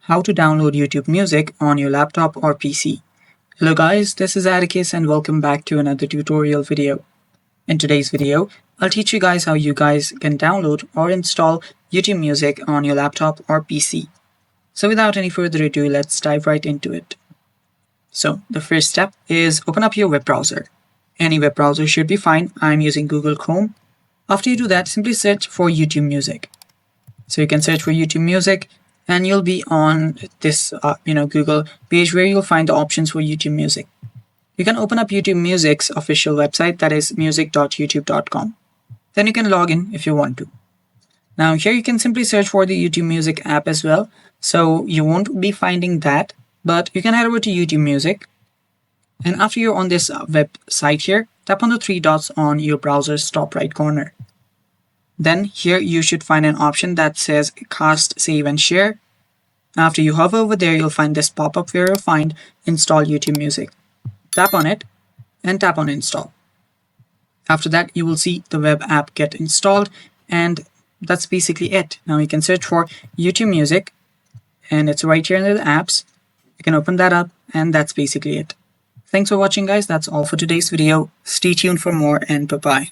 how to download YouTube Music on your laptop or PC. Hello guys, this is Atticus and welcome back to another tutorial video. In today's video, I'll teach you guys how you guys can download or install YouTube Music on your laptop or PC. So without any further ado, let's dive right into it. So the first step is open up your web browser. Any web browser should be fine. I'm using Google Chrome. After you do that, simply search for YouTube Music. So you can search for YouTube Music and you'll be on this Google page where you'll find the options for YouTube Music. You can open up YouTube Music's official website, that is music.youtube.com. Then you can log in if you want to. Now here you can simply search for the YouTube Music app as well. So you won't be finding that, but you can head over to YouTube Music. And after you're on this website here, tap on the three dots on your browser's top right corner. Then here you should find an option that says Cast, Save and Share. After you hover over there, you'll find this pop-up where you'll find Install YouTube Music. Tap on it and tap on Install. After that, you will see the web app get installed, and that's basically it. Now you can search for YouTube Music and it's right here in the apps. You can open that up and that's basically it. Thanks for watching guys. That's all for today's video. Stay tuned for more and bye-bye.